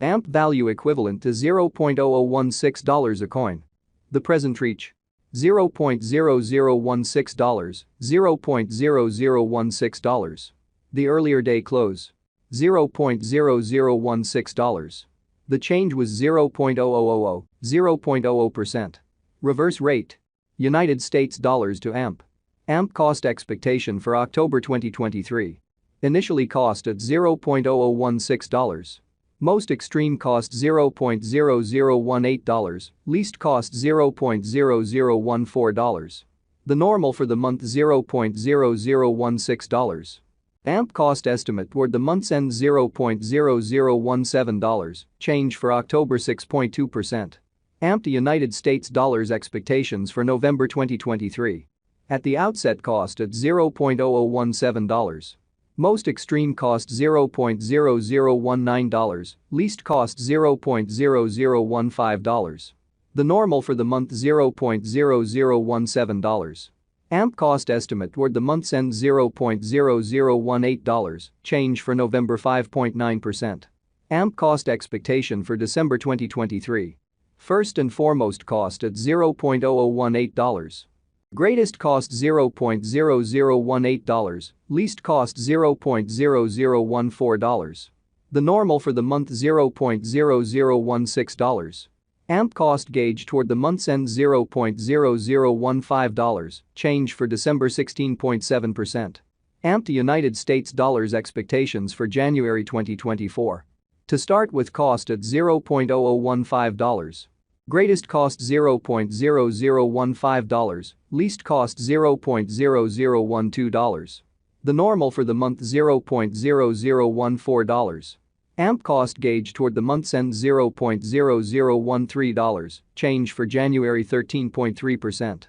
AMP value equivalent to $0.0016 a coin. The present reach. $0.0016, $0.0016. The earlier day close. $0.0016. The change was 0.0000, 0.00%. Reverse rate. United States dollars to AMP. AMP cost expectation for October 2023. Initially cost at $0.0016. Most extreme cost $0.0018, least cost $0.0014. The normal for the month $0.0016. AMP cost estimate toward the month's end $0.0017, change for October 6.2%. AMP to United States dollars expectations for November 2023. At the outset cost at $0.0017. Most extreme cost $0.0019, least cost $0.0015. The normal for the month $0.0017. AMP cost estimate toward the month's end $0.0018, change for November 5.9%. AMP cost expectation for December 2023. First and foremost cost at $0.0018. Greatest cost $0.0018, least cost $0.0014. The normal for the month $0.0016. AMP cost gauge toward the month's end $0.0015, change for December 16.7%. AMP to United States dollars expectations for January 2024. To start with cost at $0.0015. Greatest cost $0.0015, least cost $0.0012. The normal for the month $0.0014. AMP cost gauge toward the month's end $0.0013, change for January 13.3%.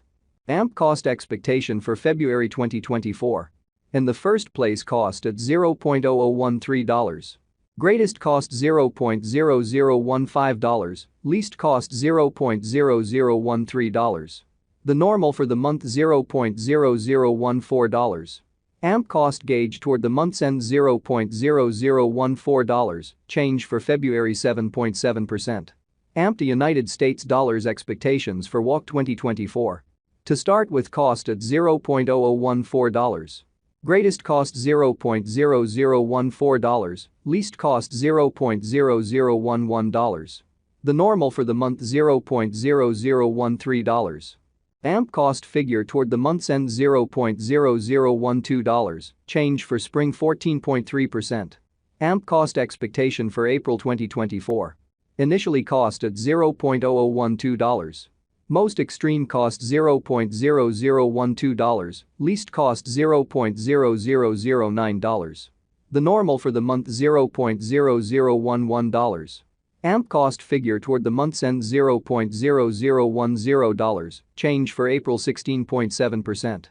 AMP cost expectation for February 2024. In the first place cost at $0.0013. Greatest cost $0.0015, least cost $0.0013. The normal for the month $0.0014. AMP cost gauge toward the month's end $0.0014, change for February 7.7%. AMP to United States dollars expectations for WAC 2024. To start with cost at $0.0014. Greatest cost $0.0014, least cost $0.0011. The normal for the month $0.0013. AMP cost figure toward the month's end $0.0012, change for spring 14.3%. AMP cost expectation for April 2024. Initially cost at $0.0012. Most extreme cost $0.0012, least cost $0.0009. The normal for the month $0.0011. AMP cost figure toward the month's end $0.0010, change for April 16.7%.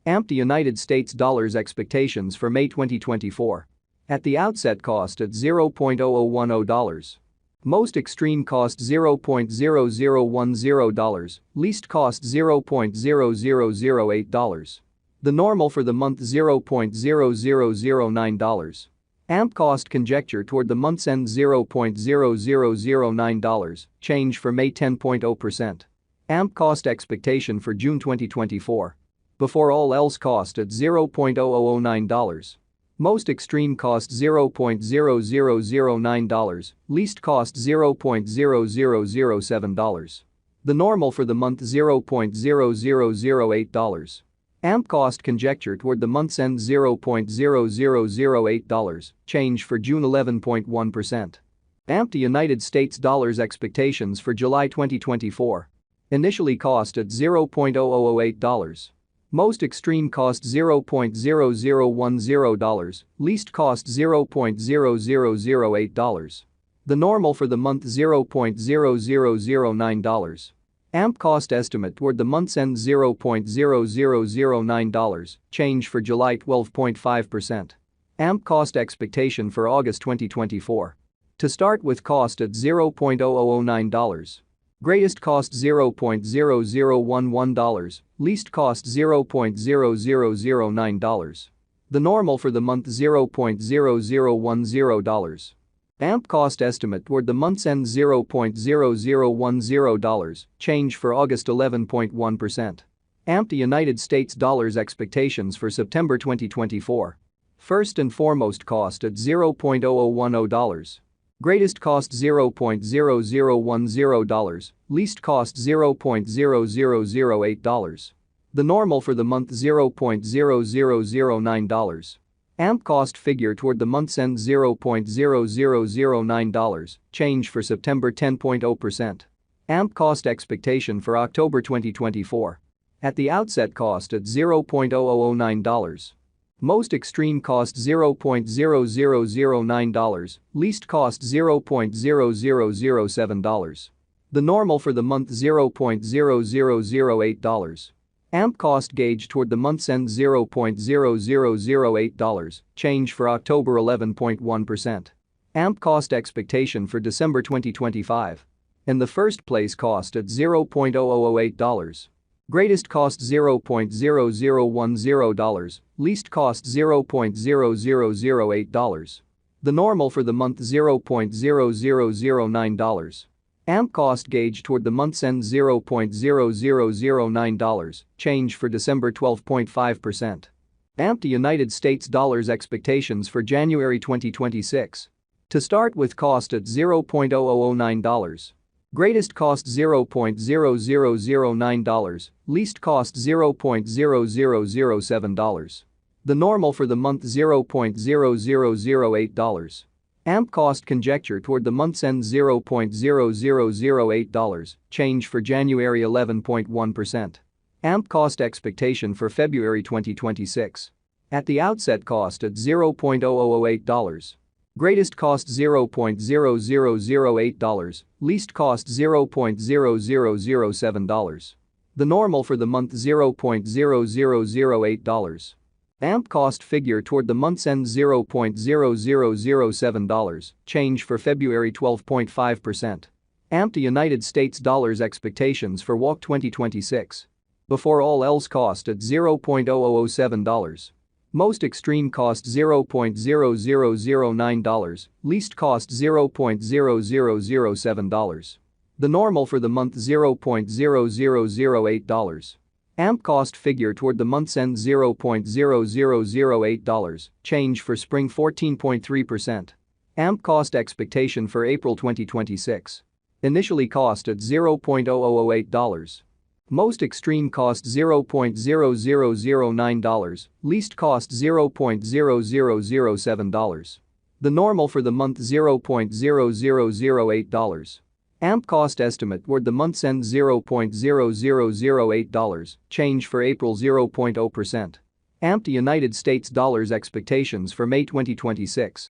AMP to United States dollars expectations for May 2024. At the outset cost at $0.0010. Most extreme cost $0.0010, least cost $0.0008. The normal for the month $0.0009. AMP cost conjecture toward the month's end $0.0009, change for May 10.0%. AMP cost expectation for June 2024. Before all else cost at $0.0009. Most extreme cost $0.0009, least cost $0.0007. The normal for the month $0.0008. AMP cost conjecture toward the month's end $0.0008, change for June 11.1%. AMP to United States dollars expectations for July 2024. Initially cost at $0.0008. Most extreme cost $0.0010, least cost $0.0008. The normal for the month $0.0009. AMP cost estimate toward the month's end $0.0009, change for July 12.5%. AMP cost expectation for August 2024. To start with cost at $0.0009. Greatest cost $0.0011, least cost $0.0009. The normal for the month $0.0010. AMP cost estimate toward the month's end $0.0010, change for August 11.1%. AMP to United States dollars expectations for September 2024. First and foremost cost at $0.0010. Greatest cost $0.0010, least cost $0.0008. The normal for the month $0.0009. AMP cost figure toward the month's end $0.0009, change for September 10.0%. AMP cost expectation for October 2024. At the outset cost at $0.0009. Most extreme cost $0.0009, least cost $0.0007. The normal for the month $0.0008. AMP cost gauge toward the month's end $0.0008, change for October 11.1%. AMP cost expectation for December 2025. In the first place cost at $0.0008. Greatest cost $0.0010, least cost $0.0008. The normal for the month $0.0009. AMP cost gauge toward the month's end $0.0009, change for December 12.5%. AMP to United States dollars expectations for January 2026. To start with cost at $0.0009. Greatest cost $0.0009, least cost $0.0007. The normal for the month $0.0008. AMP cost conjecture toward the month's end $0.0008, change for January 11.1%. AMP cost expectation for February 2026. At the outset cost at $0.0008. Greatest cost $0.0008, least cost $0.0007. The normal for the month $0.0008. AMP cost figure toward the month's end $0.0007, change for February 12.5%. AMP to United States dollars expectations for WAC 2026. Before all else cost at $0.0007. Most extreme cost $0.0009, least cost $0.0007. The normal for the month $0.0008. AMP cost figure toward the month's end $0.0008, change for spring 14.3%. AMP cost expectation for April 2026. Initially cost at $0.0008. Most extreme cost $0.0009, least cost $0.0007. The normal for the month $0.0008. AMP cost estimate toward the month's end $0.0008, change for April 0.0%. AMP to United States dollars expectations for May 2026.